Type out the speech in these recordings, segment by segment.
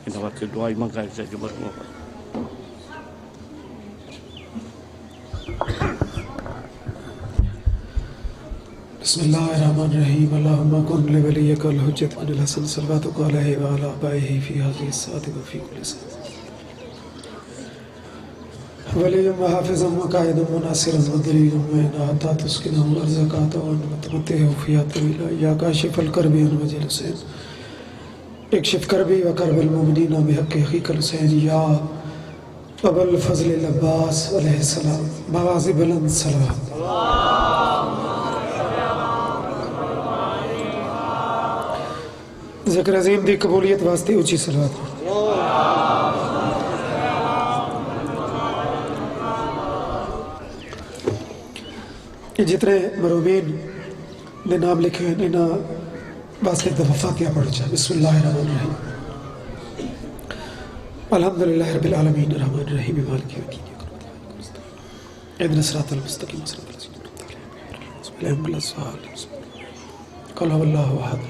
इन वास्ते दुआई मंगाई चाहिए मरहूम बिस्मिल्लाहिर्रहमानिर्रहीम अल्लाहुम्मा कुन लिवलिय्यिकल हुज्जत बिल हसन सल्लल्लाहु अलैहि व अला आबाइहि फी हाज़िहि अस्साति व फी कुल्लि सान वलिय्युम व हाफ़िज़ुम व क़ाइदुम व नासिरुम व दलीलुम व इन्ना हत्ता तुस्किनहुम अर्ज़क़ाता व तुमत्तिहु फ़ीहा तवीला या काशिफ़ल कर्बि वल वजल हुसैन इक्शिफ़ कर्बी व कर्बल मुमिनीना बिहक़्क़ि अख़ीकल हुसैन या अबुल फ़ज़्ल अब्बास अलैहिस्सलाम बआवाज़ि बुलंद सलवात। ज़िक्र अज़ीम दी कबूलियत वास्ते ऊँची सलवात। जितने मरूमीन ने नाम लिखे हैं इन्हें वास्ते दफ़ा फ़ातिहा पढ़ जाए। बिस्मिल्लाहिर्रहमानिर्रहीम अल्हम्दुलिल्लाहि रब्बिल आलमीन अर्रहमानिर्रहीम मालिकि यौमिद्दीन इहदिनस सिरातल मुस्तक़ीम सिरातल लज़ीना अनअमता अलैहिम क़ुल हुवल्लाहु अहद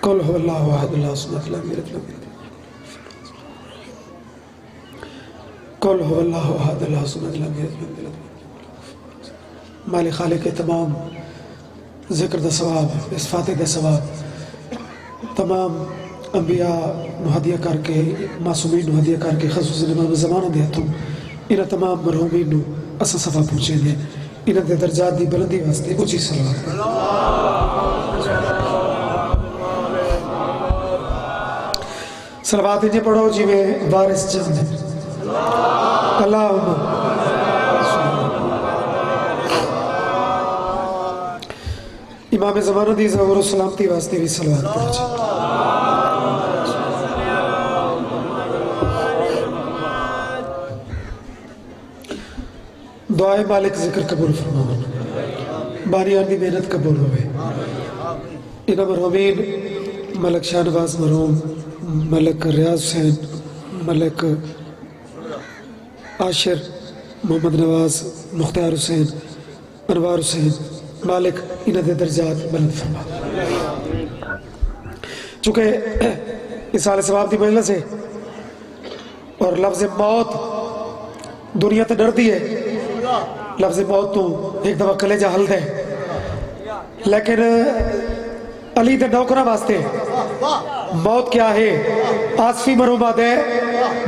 क़ुल हुवल्लाहु अहद अल्लाहु समद लम यलिद वलम यूलद क़ुल हुवल्लाहु अहद अल्लाहु समद लम यलिद वलम यूलद मालिक खालिक के तमाम ज़िक्र दा सवाब इस फातिहा दा सवाब तमाम अंबिया मुहदिया करके मासूमीन मुहदिया करके खसूस इमाम ज़माना दे हथों इन्हां तमाम मरहूमीन नूं असां सफ़ा पहुँचे दे इन्हां दे दर्जात दी बुलंदी वास्ते ऊँची सलवात। सलवात इन्हें पढ़ो जिवें वारिस चंद अल्लाहुम्मा इमाम ज़माना दी ज़हूर व सलामती वास्ते भी सलवात पढ़ो। दुआए मालिक ज़िक्र कबूल फरमावन बानियान दी मेहनत कबूल होवे। इन्हां मरहूमीन मलक शाहनवाज मरहूम मलक रियाज हुसैन मलक आशिर मोहम्मद नवाज मुख्तार हुसैन अनवार हुसैन मालिक इन्हां दे दर्जात बुलंद फरमा। चूँकि इस साल सवाब की मजलिस है और लफ्ज़ मौत दुनिया तो डरती है लफ्ज़ मौत तो एक दफ़ा कलेजा हल दे लेकिन अली दे नौकरा वास्ते मौत क्या है आसफी मरूमा दे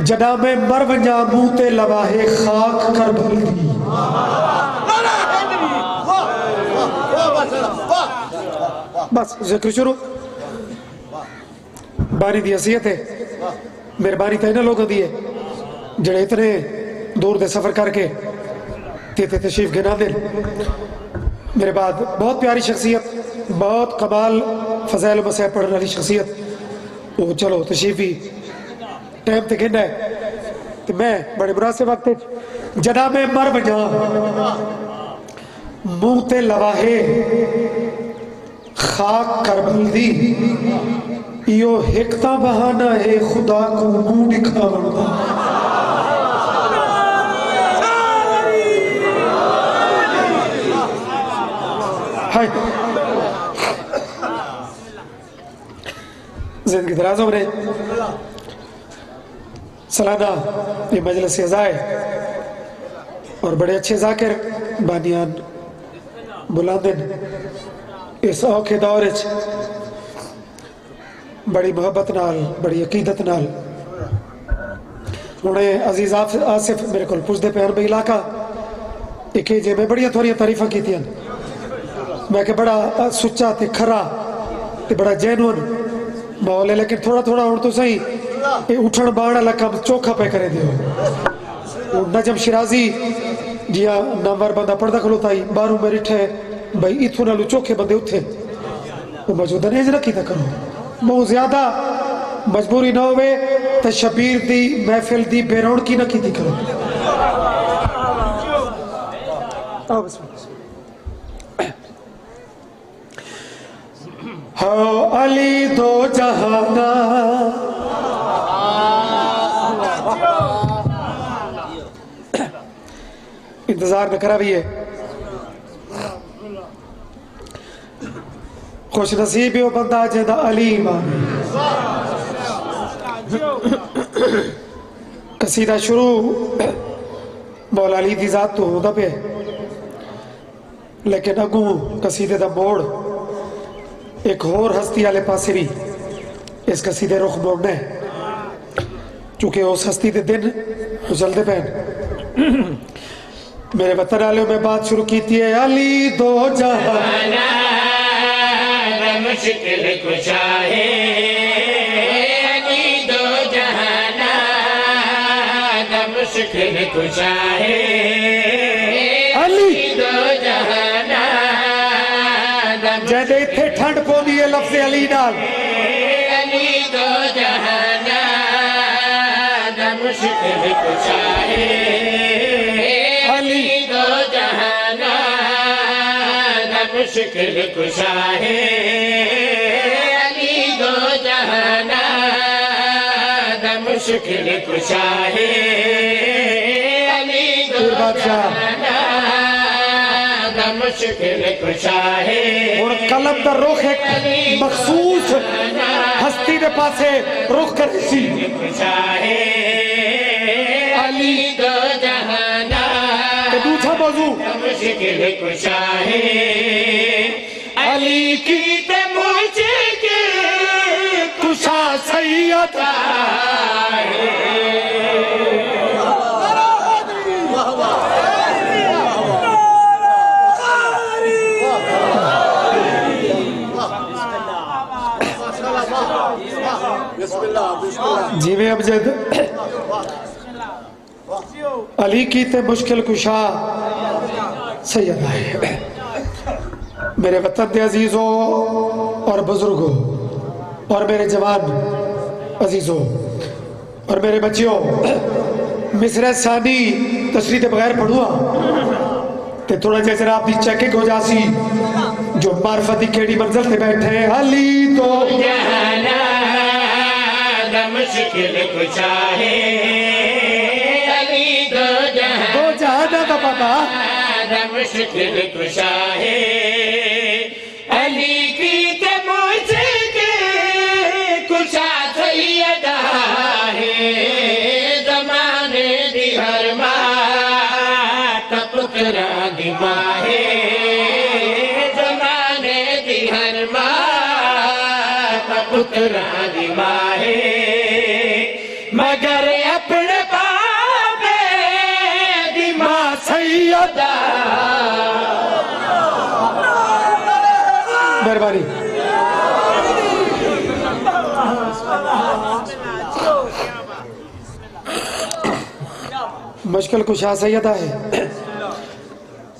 जदा में मर वंजा मुंह ते लवाहे खाक कर भल दी। बस जिक्र शुरू बारी दी हसीयत है मेहरबानी तो इन्होंने लोगों की है जड़े इतने दूर दे सफ़र करके तेते तशरीफ गिना दे। मेरे बाद बहुत प्यारी शख्सियत बहुत कमाल फज़ैल मसह पढ़ने वाली शख्सियत वो चलो तशरीफ ही टाइम तक गिना है तो मैं बड़े मुनासिब वक्त जदा में मर वजा मुंह ते लवाहे खाक करबल दी इो हिकता बहाना है खुदा को मुंह दिखावन दा। जिंदगी दराज हो रहे सालाना ये मजलिस अज़ाए और बड़े अच्छे जाकिर बानियान बुलांदन इस औखे दौर बड़ी मोहब्बत नाल बड़ी अकीदत नाल हुणे अजीज आसिफ मेरे को पुछते पे भाई इलाका एक जे मैं बड़िया थोड़िया तारीफा की मैं कि बड़ा सुच्चा ते खरा ते बड़ा जैनुअन माहौल है लेकिन थोड़ा थोड़ा हूँ तो सही ये उठन बहन वाला काम चोखा पे करे दियो। नजम शिराजी जिया नामवर बंदा पढ़ता खलोता ही बारू मेरी ठे भाई इथों नालू चोखे बंदे उठे वो मौजूदा नहीं रखी था करो बहुत ज्यादा मजबूरी ना होवे तो शबीर दी महफिल दी बेरौनकी ना की थी करो। हो अली दो जहाना इंतजार न करा भी है खुश नसीब वो बंदा जिंदा अली ईमान कसीदा शुरू मौला अली दी जात तो होता पे लेकिन अगू कसीदे दा मोड़ एक होर हस्ती वाले पासे भी इस कसीदे रुख मोड़ना है चूंकि उस हस्ती के दिन चलते पे मेरे वतन वालों में बात शुरू की थी अली दो जहाना मुश्किल कुशा है अली दो जहाना मुश्किल कुशा है अली दो जहाना जैसे इत्थे ठंड पौंदी है लफ्ज़ अली नाल अली दो जहाना मुश्किल कुशा है अली दो जहाना मुश्किल कुशा है अली दो जहाना मुश्किल कुशा है अली दो जहाना मुश्किल कुशा है और कलम दा रुख एक मखसूस हस्ती दे पासे रुख करे सी कुशा है अली दो जहाना ते दूसरा मौजू मुश्किल कुशा है अली की ते मुश्किल कुशा सैयद जिਵੇਂ अमजद अली की ते मुश्किल कुशा सैयद आए मेरे वतन दे अजीजों और बुजुर्गों और मेरे जवान अजीजों और मेरे बच्चियों मिसरा सानी तशरीह के बगैर पढ़ूआ ते थोड़ा जरा आपकी चेकिंग हो जासी जो मार्फती केड़ी मंजिल से बैठे हैं अली तो जहाना मुश्किल कुशा है अली दो जहाना का पता मुश्किल कुशा है अली की ते मुश्किल कुशा सैयदा है जमाने दी हर मां पुत्रा दी मां है जमाने दी हर मां पुत्रा दी मां है मगर अपने पापे दी मां सैयदा मेहरबानी मुश्किल कुशा सैयदा है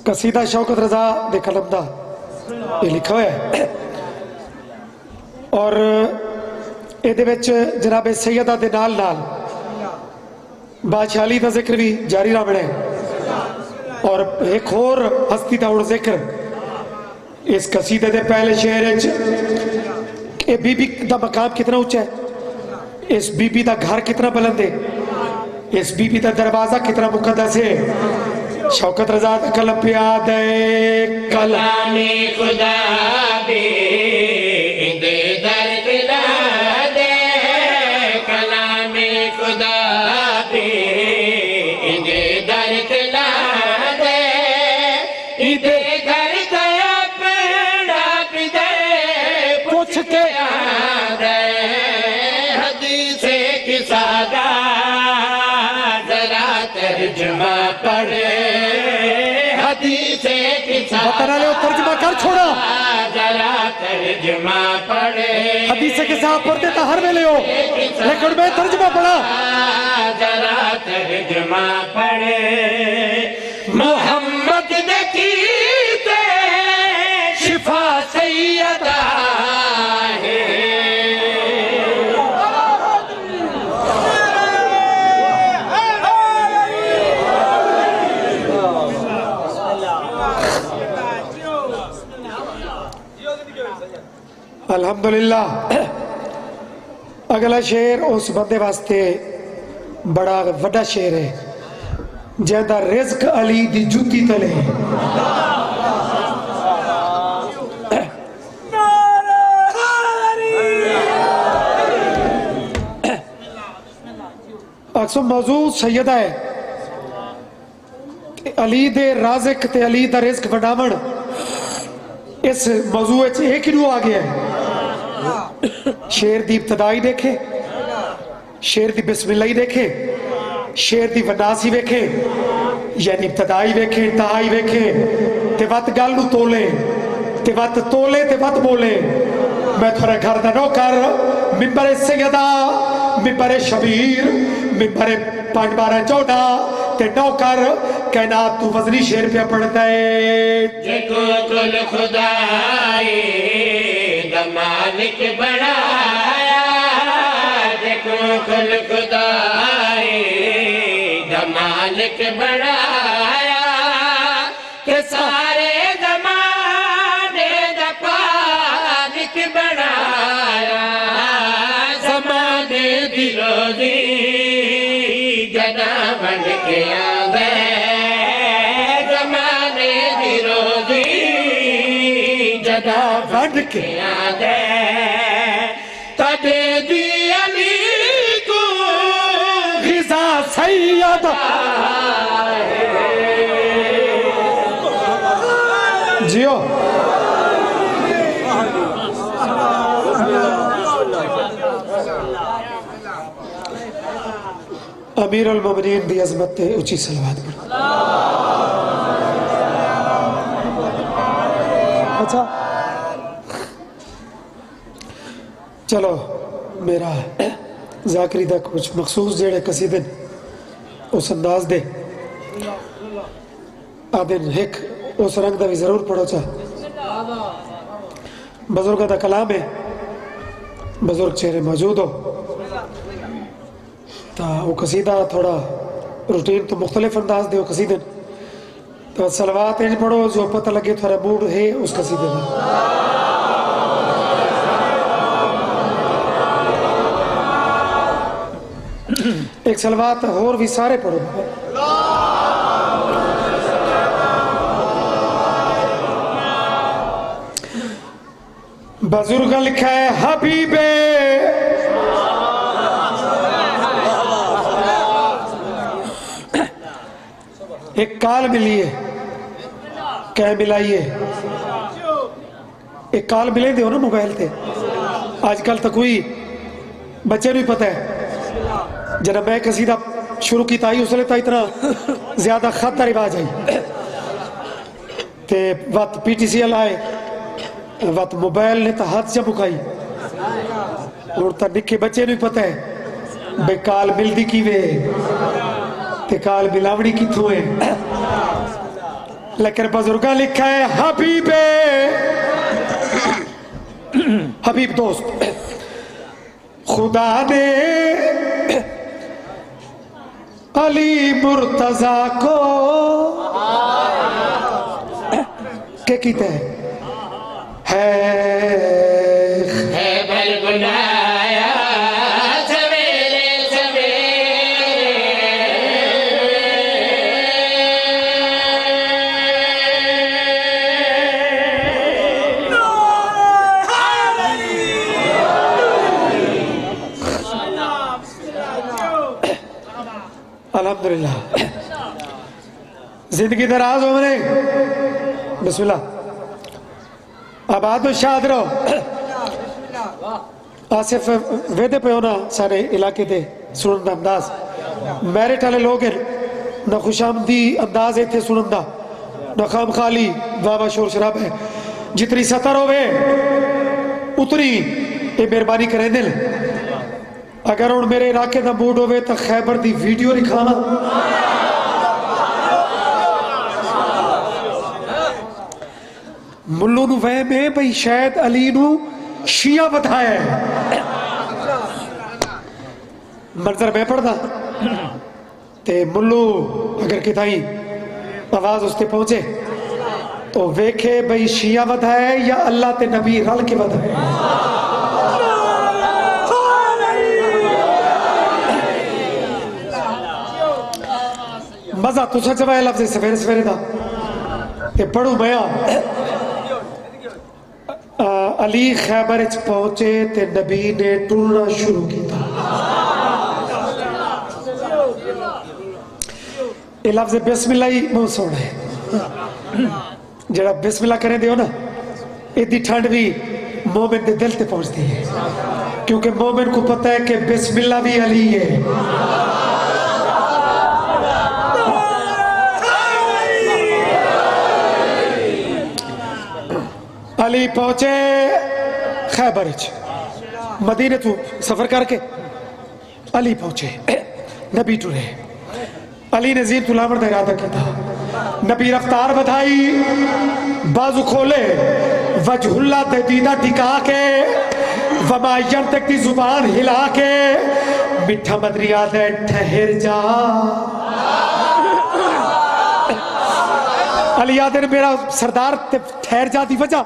कसीदा शौकत रजा दे कलम दा ये लिखा हुआ है और ਇਹਦੇ ਵਿੱਚ जनाब सैयदा ਦੇ ਨਾਲ ਨਾਲ बादशाह का जिक्र भी जारी रखना है और एक होर हस्ती का हुण जिक्र इस कसीदे के पहले शेर ये बीबी का मकाम कितना उच्चा है इस बीबी का घर कितना बुलंद है इस बीबी का दरवाजा कितना मुकद्दस है शौकत रजा का कलम पे याद है कलामे खुदा दे दे दर्द ला दे कलामे खुदा दे दे दर्द ला दे इदे घर गया पेड़ा पिदे पूछ के आ गए हदीसे की सादा जरा तर्जुमा पढ़े हदीसे की सादा तर्जुमा कर छोड़ा जरा तर्जुमा पढ़े हदीस के साथ पढ़ते तो हर वेले हो लेकिन मैं तर्जुमा पढ़ा जरा तर्जुमा पढ़े मोहम्मद ने की ते शिफा सैयदा है अल्हम्दुलिल्लाह अगला शेर उस बंदे वास्ते बड़ा वड्डा शेर है जिहदा रिज़्क अली दी जुती तले अक्सर मौजू सैयदा है अली दे राज़िक ते अली दा रिज़्क वडावण इस मौजू एक ही आ गया है। शेर दी इब्तदाई देखे, शेर दी बिस्मिल्लाह देखे, शेर दी वनासी वेखे, यानी इब्तदाई वेखे, इंतहाई वेखे, ते वत गल नूं तोले, ते वत तोले, ते वत बोले। मैं थोड़े घर दा नौकर, मिंबर सैयदा, मिंबर शबीर, मिंबर 5-12-14 ते नौकर कहना तू वजनी शेर पे पढ़ता है। देखो कुल खुदाए दा मालिक बनाया, देखो कुल खुदाए दा मालिक बनाया, के सारे ज़माने दा पालिक बनाया। ज़माने दी रोज़ी जना बन के आवे, ज़माने दी रोज़ी जना बन के आवे। तदे दी अली को ग़िज़ा सैयदा जियो। अमीर अल मोमिनीन दी अज़मत ते उची सलवात पढ़ो। अच्छा चलो मेरा ज़ाकरी दा कुछ मखसूस जेड़े कसीदे उस अंदाज दे आदिन हिक उस रंग दा भी जरूर पढ़ो। चा बुजुर्ग दा कलाम है, बुजुर्ग चेहरे मौजूद हो तो वो कसीदा थोड़ा रूटीन तो मुख्तलिफ अंदाज दे कसीदे तो सलवात इंज पढ़ो जो पता लगे थोड़ा मूड है उस कसीदे का। एक सलवात और भी सारे पढ़ो। बुजुर्ग लिखा है हबीबे एक काल मिली है, क्या मिलाइए एक काल मिले दे ना मोबाइल ते। आजकल तो कोई बच्चे नहीं पता है जब मैं कसीदा शुरू की ताई उसले तो इतना ज्यादा खत रिवाज आई ते वत PTCL आए वत मोबाइल ने तो हाथ से मुकाई और तो निके बच्चे नहीं पता है बे काल मिलदी की वे ते काल मिलावड़ी किथों है। लेकिन बुजुर्गा लिखा है हबीबे हबीब दोस्त खुदा ने अली मुर्तजा को क्या कहते हैं है भर बुलाया सवेरे सवेरे, अल्हम्दुलिल्लाह जिंदगी दराज हो मेरे। बिस्मिल्लाह आबाद शाद रहो। आसिफ वेदे पे होना सारे इलाके दे सुनन दा अंदाज मैरिट वाले लोग हैं ना खुशामदी अंदाज इतने सुनन दा ना खाम खाली वाह शोर शराब है। जितनी सतर होवे उतनी ये मेहरबानी करें दिल। अगर हुण मेरे इलाके का मूड होवे तो खैबर दी वीडियो दिखावा मुल्लू नूं वहम है भाई शायद अली नूं शिया बताया है। मंजर मैं पढ़दा ते मुल्लू अगर किताई आवाज उसते पहुंचे तो वेखे भाई शिया बताया है या अल्लाह ते नबी रल के बताया। मजा तुसा चवाया लफ्ज़ सवेरे सवेरे दा ते पढ़ू मैं अली खैबर पहुंचे ते नबी ने टुरना शुरू किया। ये लफ्ज बिस्मिल्लाह ही मुंह सोना है जरा बिस्मिल्लाह करें दियो ना इतनी ठंड भी मोमिन के दिल ते पहुंचती है क्योंकि मोमिन को पता है कि बिस्मिल्लाह भी अली है। अली पहुंचे खैबर मदीने तू सफर करके अली पहुंचे नबी टुरे अली ने जीर तुलावर का इरादा किया नबी रफ्तार बधाई बाजू खोले वजहुल्ला ते दीदा टिका के वमायन तक की जुबान हिला के मिठा मदरिया दे ठहर जा अली आदे ने मेरा सरदार ते ठहर जा दी वजह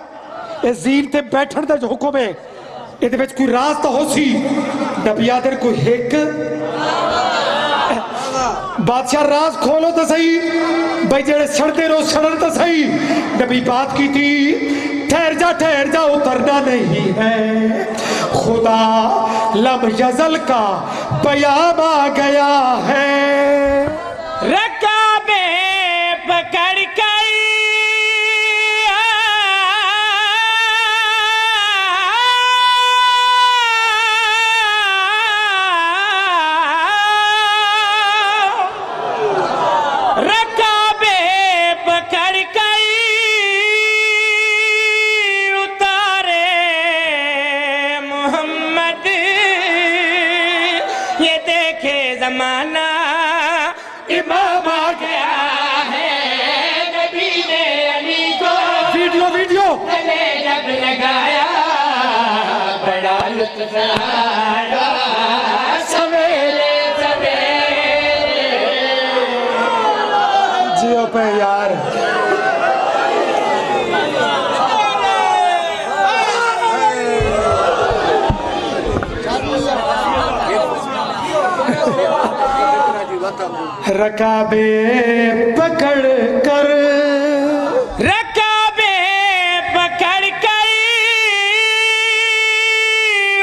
जीन ते बैठन दा जो हुक्म है इहदे विच कोई राज तो हो सी नबी आदे कोई हिक बादशाह राज खोलो तो सही भाई जेड़े सड़ते रहो सड़न तो सही नबी बात की थी ठहर जा उतरना नहीं है खुदा लब यजल का पयाम आ गया है रकाबे पकड़ कर जमाना इमाम आ गया है नबी ने अली को वीडियो गले जब लगाया बड़ा लुत्फ आया सवेरे सवेरे जियो पे यार रकाबे पकड़ कर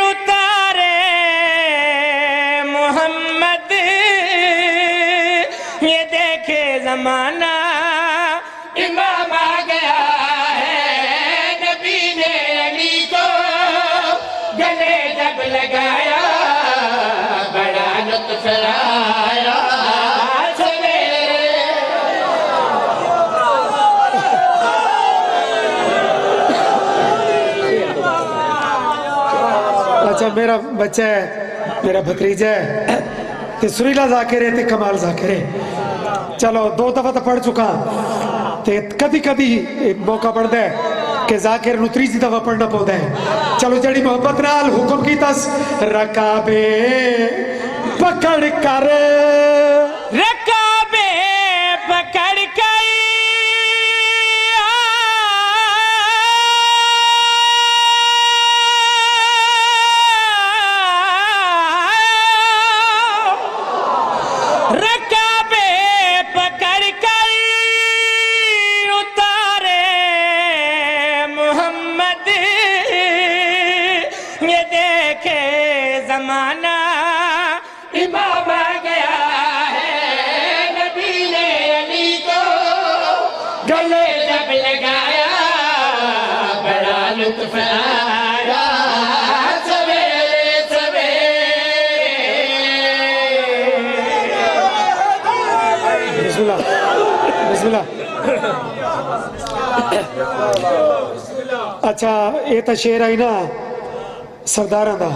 उतारे मोहम्मद ये देखे जमाना इमाम आ गया है नबी ने अली को गले जब लगाया बड़ा लुत्फ आया अच्छा मेरा बच्चा है मेरा भतीजा है ते सुरीला जाकिर है ते कमाल जाकिर है चलो 2 दफा तो पढ़ चुका ते कदी कदी मौका पड़ता है कि जाकिर नूं तीसरी दफा पढ़ना पौधा है चलो जड़ी मोहब्बत नाल हुक्म की तस रकाबे पकड़ कर रकाबे पकड़ कर जमाना इमाम आ गया है नबी ने अली को गले जब लगाया बड़ा लुत्फ आया सवेरे सवेरे बिस्मिल्लाह बिस्मिल्लाह अच्छा ये तो शेर आई ना सरदार दा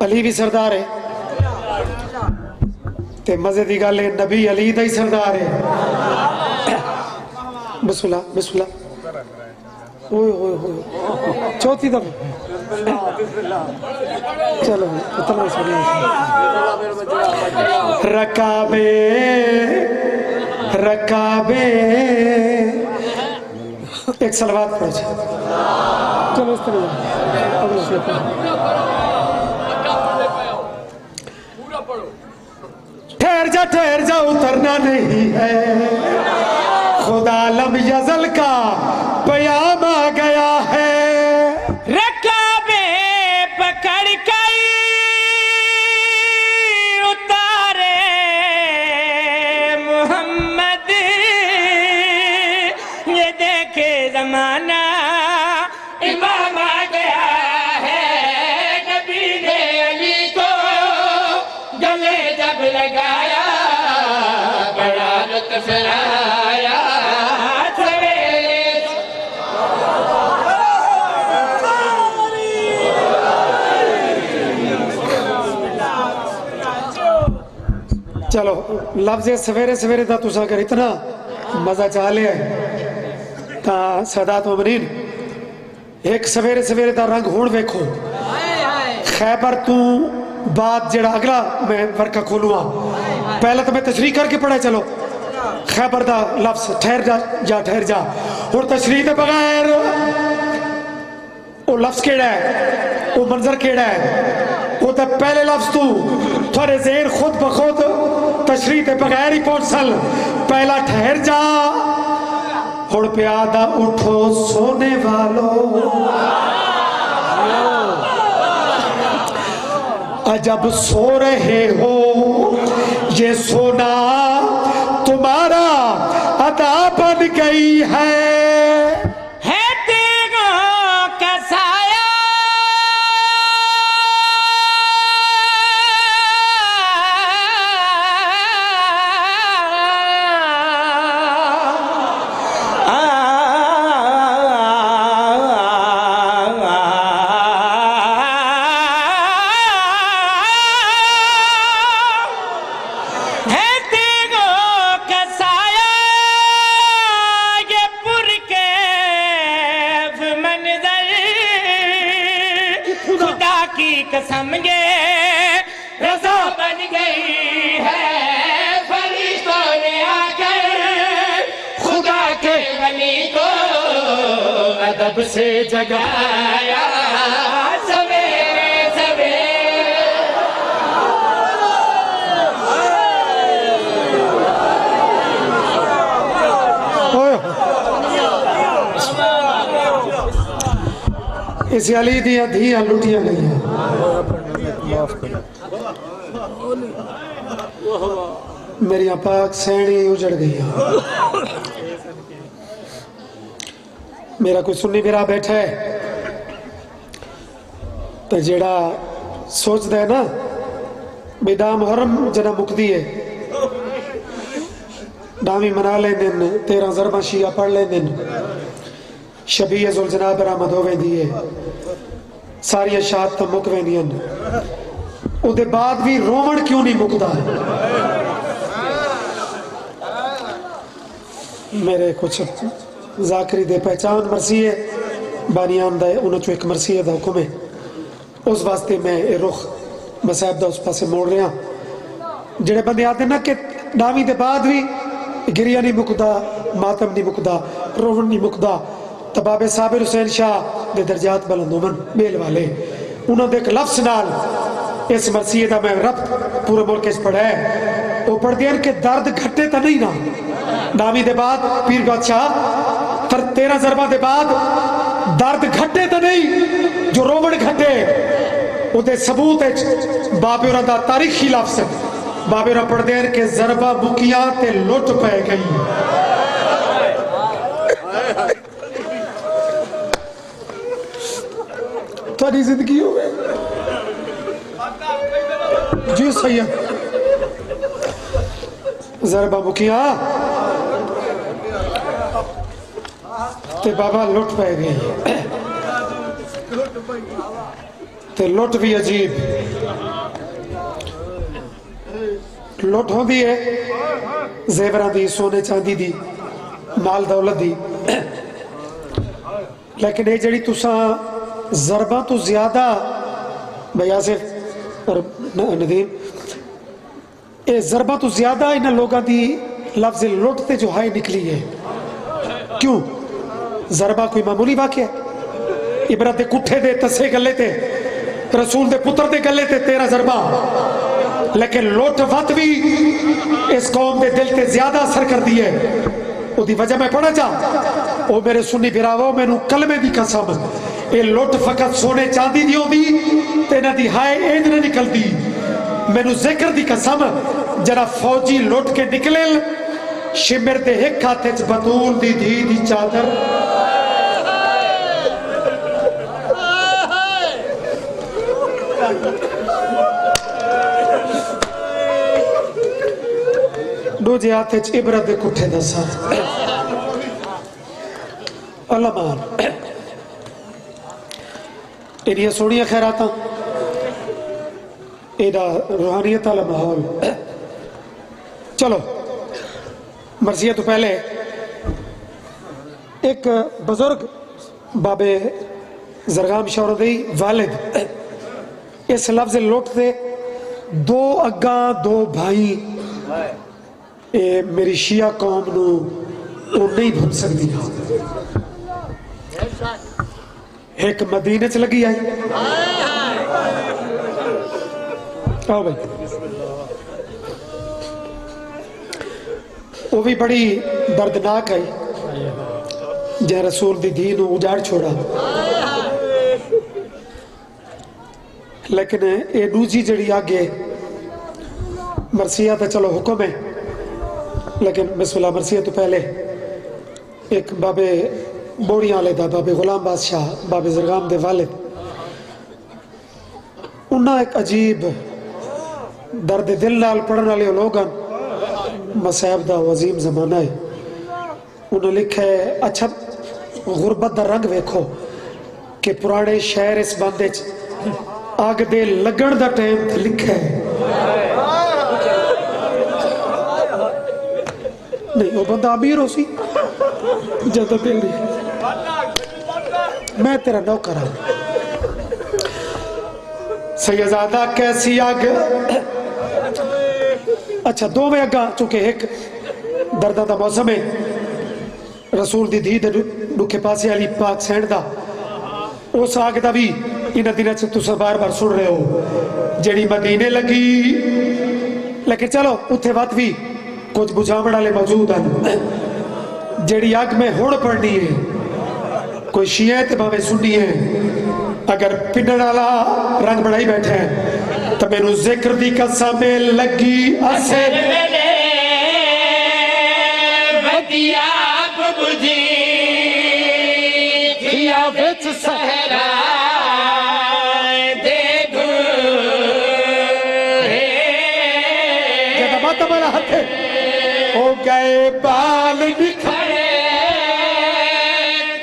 अली भी सरदार है ते मजे की गल है नबी अली दा ही सरदार है बिस्मिल्लाह बिस्मिल्लाह ओए ओए ओए चौथी दफा चलो रकाबे रकाबे एक सलवात पढ़ो चलो इस तरह ठहर जा उतरना नहीं है खुदा लब यजल का पयाम आ गया है रकाबे पकड़ कर उतारे लगाया बड़ा लुत्फ आया सवेरे। चलो लफ्ज़ सवेरे सवेरे का तुसा अगर इतना मजा चाह लिया ता सादात मोमिनीन एक सवेरे सवेरे का रंग हुण वेखो। खैबर तू बाद जड़ा अगला मैं वर्का खोलूंगा, पहले तो मैं तशरीह करके पढ़ा। चलो खैबर का लफ्ज ठहर जा ठहर जा। और तशरीह के बगैर वो लफ्ज केड़ा है, वो मंजर केड़ा है, वो तो पहले लफ्ज तू थोड़े जेर खुद ब खुद तशरीह के बगैर ही पहुंच सल। पहला ठहर जा। हुण प्यादा उठो सोने वालों, जब सो रहे हो ये सोना तुम्हारा अदा बन गई है तेगों का साया कसम ये रज़ा बन गई है। फरिश्तों ने आकर खुदा के वली को अदब से जगाया सवेरे सवेरे। इस अली दियां धियां लुटियां गई। मेरी पाक सैनी उजड़ गई। मेरा कोई सुन्नी मेरा बैठा है तो जेड़ा सोचता है ना बेदा मुहर्रम जना मुकदी है डावी मना लेंदे 13 ज़रबा शिया पढ़ लेंदे शबी जुल जनाब बरामद हो वेंदी है सारिया शहादत मुक वेंदियां उहदे बाद भी रोवण क्यों नहीं मुकदा। मेरे कुछ जाकरी दे पहचान मरसी है बानियान दा उन्हां चों एक मरसी दा हुक्म है उस वास्ते मैं ये रुख मसाहब दा उस पासे मोड़ रहा। जेड़े बंदे आते ना कि डावी दे बाद भी गिरिया नहीं मुकदा मातम नहीं मुकदा रोवण नहीं मुकदा तो बाबे साबिर हुसैन शाह दे दर्जात बुलंद उमन मेल वाले उन्होंने एक लफ्ज नाल इस मरसीए का मैं रब पूरे मुल्क पढ़ा है वो पढ़ते हैं कि दर्द घटे तो नहीं ना डावी दे बाद पीर बादशाह 13 ज़रबा दे बाद दर्द घटे तो नहीं जो रोवण घटे उहदे सबूत बाबे होरां दा तारीखी लफ्ज बाबे होरां पढ़ते हैं कि ज़रबा मुकिया ते लुट पै गई। थोड़ी जिंदगी हो गई जी सही है ज़रबा मुकिया ते बाबा लुट पै गई ते लुट भी अजीब लुट होंदी है जेवरां दी सोने चांदी दी माल दौलत दी लेकिन ये जड़ी तुसा ज़रबा तो ज्यादा भैया से और नदीम ये ज़रबा तो ज्यादा इन लोगों की लफ्ज लुट ते जो हाई निकली है क्यों ज़रबा कोई मामूली वाक़या है इबरत कुठे दे तसे गले ते रसूल दे पुत्र दे गले ते 13 ज़रबा लेकिन लुट वत भी इस कौम के दिल ते ज्यादा असर कर दी है उसकी वजह मैं पढ़ा जा ओ मेरे सुन्नी बिरावो मैनू कलमे की कसम ये लुट फकत सोने चांदी दी होंदी ते इन्हां दी हाय इंज नहीं निकलती मैनू जिक्र दी कसम जरा फौजी लुट के निकले शिमिर दे एक हाथ च बतूल दी धी दी चादर दूजे हाथ च इबरत दे कुठे दसा अल्लाह मान इनिया सोनिया खैरात एदा रूहानियत वाला माहौल। चलो मर्जिया तो पहले एक बुजुर्ग बाबे जरगाम शौरदी वालिद इस लफ्ज लुटते दो अग्गा दो भाई ए मेरी शिया कौम नू नहीं भूल सकती। एक मदीने च लगी आई आओ भाई वो भी बड़ी दर्दनाक आई जै रसूल दी धी नू उजाड़ छोड़ा। लेकिन ये दूजी जड़ी आगे मरसिया तो चलो हुक्म है लेकिन बिस्मिल्लाह मरसिया तो पहले एक बाबे बोड़ियां वाले दा बाबे गुलाम बादशाह बाबे जरगाम दे वालिद उन्हें एक अजीब दर्द दिल नाल पढ़ने वाले लोग मसैब दा वजीम जमाना है। उन्हें लिखा है अच्छा गुरबत दा रंग वेखो कि पुराने शहर इस बंदे च आग दे लगन दा टाइम लिखा है। नहीं वो बंदा अमीर हो सी जद तेरी मैं तेरा नौकर हूं। सैयदादा कैसी आग अच्छा दो में अगा चुके एक दर्दा दा मौसम है रसूल दी धी दे दुखे पासे वाली पाक सैंड दा उस आग दा भी इन दिनों से तुम बार बार सुन रहे हो जड़ी मदीने लगी। लेकिन चलो उत्थे बात भी कुछ बुझावण वाले मौजूद हैं जड़ी आग में हुण पड़नी है कोई शिया ते भावे सुन्नी है अगर पिंडण वाला रंग बनाई बैठे है तो मैनू जिक्र दी कसम लगी असर वदिया बुझी थिया विच सहरा दे दू जब बात बड़ा हाथ हो गए बाल निखरे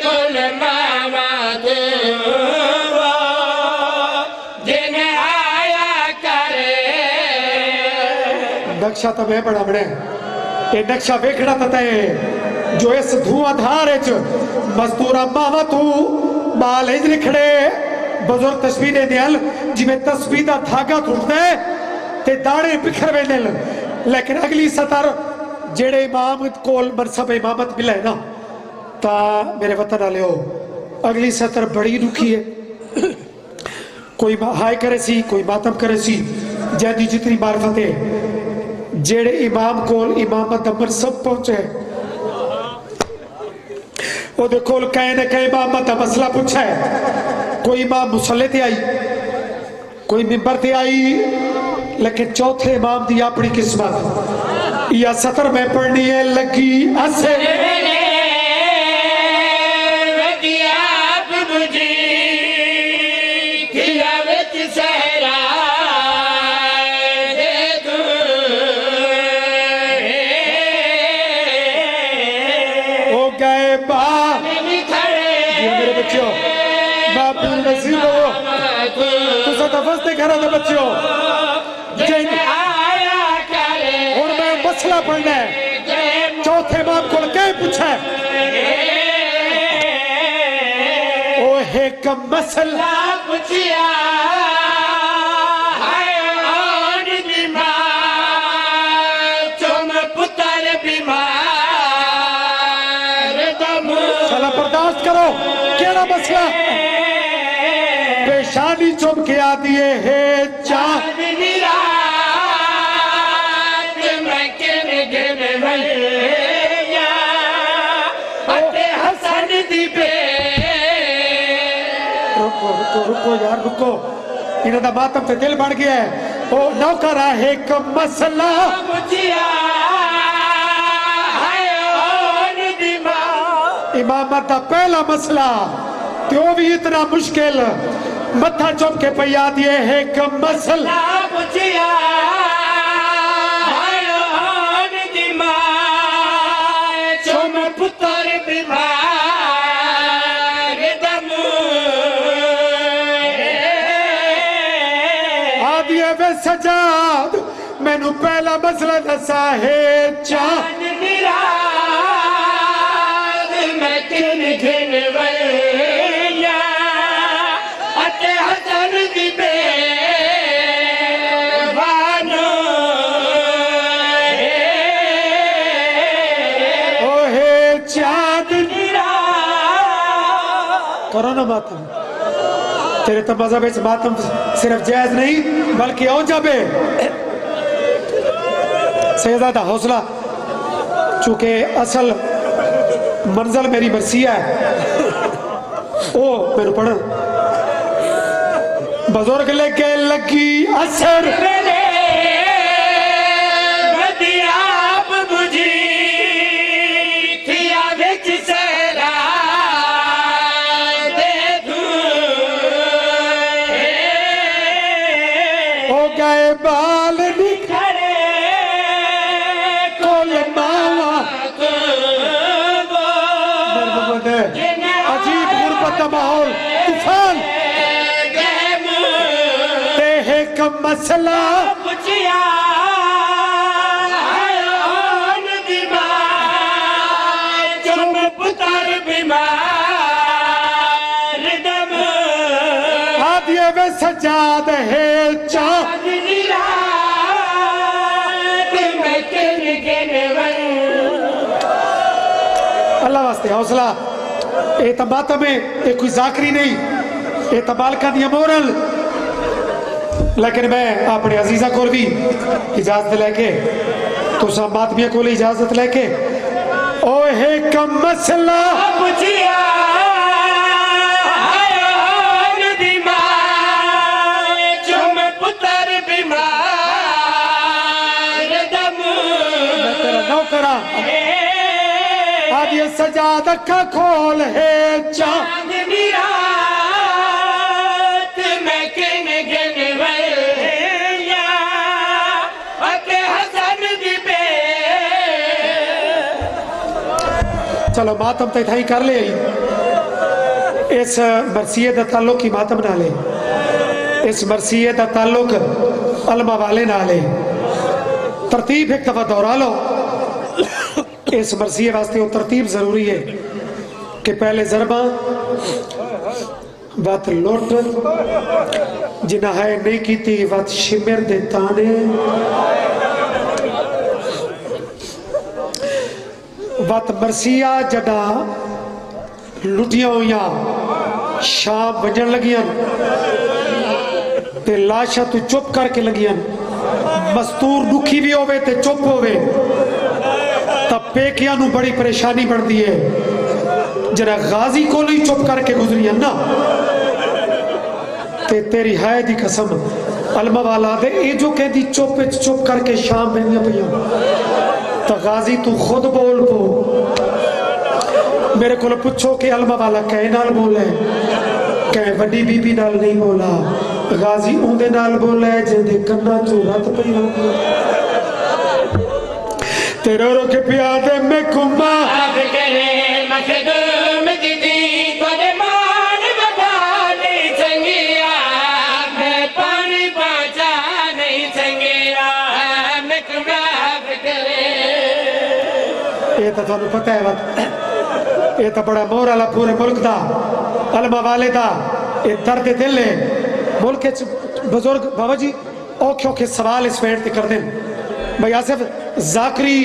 कुल मामा दे जिन आया करे नक्शा तो मैं बड़ा बने ये नक्शा वेखना तता है जो इस धुआंधार च मजदूरा मावा तू बाल इंज लिखड़े बुजुर्ग तस्वीर दिल जिमें तस्वीर का धागा टूटता है ते दाड़े बिखर वेंदे लेकिन अगली सतर जेड़े इमाम कोल मनसब इमामत मिला है ना ता मेरे वतन वाले हो अगली सतर बड़ी दुखी है कोई हाय करे सी कोई मातम करे सी जैदी जितनी मार्फत है जेड़े इमाम कोल इमामत अमर सब पहुंचे वो देखो कहे न कहे इमामत का मसला पूछा है कोई इमाम मुसल्ले ते आई कोई मिंबर ते आई लेकिन चौथे इमाम दी अपनी किस्मत या सतर में पढ़नी है लगी असे बच्चों और मैं मसला पढ़ना है चौथे इमाम को क्या पूछा है ओ है कम मसला पूछिया बर्दाश्त करो केड़ा मसला पेशानी चुम के आती है चाह रुको रुको रुको यार रुको इन्हों का मातम से दिल बढ़ गया है ओ नौकर है एक मसला इमामत का पहला मसला तो भी इतना मुश्किल मत्था चुम के पैया दिए है कम मसला आदिए वे सजाद मैनू पहला मसला दसा है चांद निराद मैं किन घिन वैया अते हसन दी बेवानो ओ हे चांद निराद करो ना मातम तेरे तो मजहब में मातम सिर्फ जायज नहीं बल्कि औजब है सैयदा हौसला चूंकि असल मंजिल मेरी मरसिया है ओ मेरे पढ़ बुजुर्ग लेके लगी असर बदियाब बुझी थिया विच सरा दे हो गए बाल खड़े निकोल मावा अजीब गुर्बत का माहौल तूफान ते का मसला पुछिया चुम पुतर बीमार दम आदिए वे सजाद है चांद अल्लाह वास्ते हौसला ये तो मातम है ये कोई जाकरी नहीं ये तो बालका दी मोरल लेकिन मैं अपने अजीजा को भी इजाजत लेके तो सब मातमिया को इजाजत लेके ओ है कम मसला पुछिया चुम पुतर बीमार दम मैं तेरा नौकरा आदि सजाद का खोल है चांद चांदनी रात मैं किन गिन वैया अते हसन दी बे चलो मातम तो इतना ही कर ले इस मरसिए का ताल्लुक ही मातम ना ले इस मरसिए का ताल्लुक अलमा वाले ना ले तरतीब एक दफा दोहरा लो इस मरसिए वास्ते वो तरतीब जरूरी है कि पहले जरबा वत लुट जिन्ना है नहीं की वत शिमिर दे ताने वत मरसिया जदा लुटिया हुई शाम बजन लगियां ते लाशा तू चुप करके लगियां मस्तूर दुखी भी होवे ते चुप होवे तब पेकिया नू बड़ी परेशानी बनती है जरा गाजी को नहीं चुप करके गुजरी ना ते तेरी है दी कसम अलमा वाला दे ये जो कहती चुप करके शाम बहनिया पिया तो गाजी तू खुद बोल पो मेरे को पूछो कि अलमा वाला कह नाल बोले कह वड्डी बीबी नाल नहीं बोला गाजी उंदे नाल बोला जिंदे कन्ना चो रत पई होंदी तेरे रो के प्यादे में कुम्मा अब करे मखदूम दीदी तोरे मान बता नहीं संगिया मैं पानी पहुंचा नहीं संगिया मैं कुमाब करे ये तो थानू पता है बात ये तो बड़ा मोर वाला पूरे मुल्क दा अलमा वाले दा ये दर्द दिल है मुल्क बुजुर्ग बाबा जी औखे औखे सवाल इस वेट ते कर देन भाई आसिफ जाकरी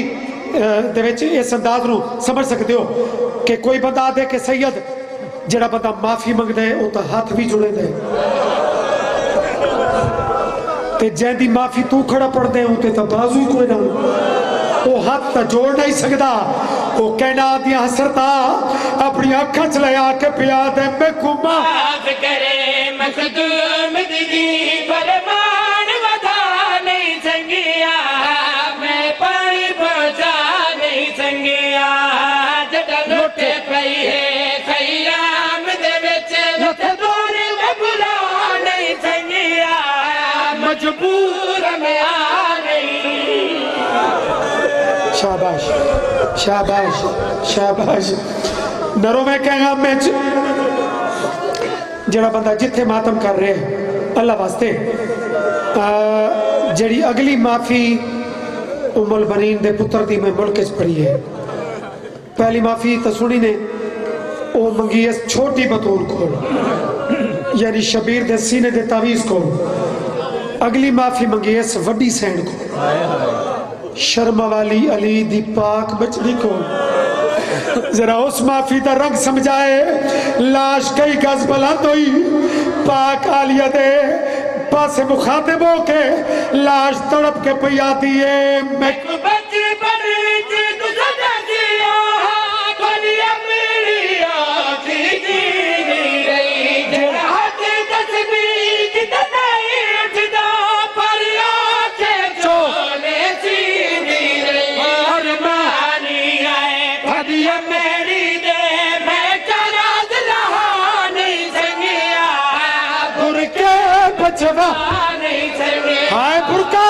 दे विच इस अंदाज नू समझ सकते हो कि कोई बंदा दे के सैयद जेड़ा बंदा माफी मंगदा है वो तो हाथ भी जुड़े दे ते जैंदी माफी तू खड़ा पड़ दे उते तो बाजू ही कोई ना वो हाथ तो जोड़ नहीं सकता वो कहना दिया हसरता अपनी अखा च ले आके पिया दे मैं कुमा अब करे मखदूम दीदी तोरे मान बता नहीं संगिया मैं पानी पहुंचा नहीं संगिया जटा लुटे पई है खयाम दे विच लुट दूर में बुला नहीं संगिया मजबूर में आ नहीं शाबाश शाबाश शाबाश नरो मैं कहना मैं जड़ा बंदा जिथे मातम कर रहे अल्लाह वास्ते जड़ी अगली माफ़ी उम्मुल बनीन दे पुत्र दी मैं मुल्क च पढ़ी है। पहली माफ़ी तो सुनी ने वो मंगी है छोटी बतूल को, यानी शबीर दे सीने दे तावीज़ को। अगली माफ़ी मंगी है वड्डी सैंड को, शर्मा वाली अली दी पाक बचदी को। जरा उस माफी का रंग समझाए। लाश कई गज बुलंद हुई, पाक आलिया दे पासे मुखातिब होके लाश तड़प के पई आती है। मैं हाय बुरका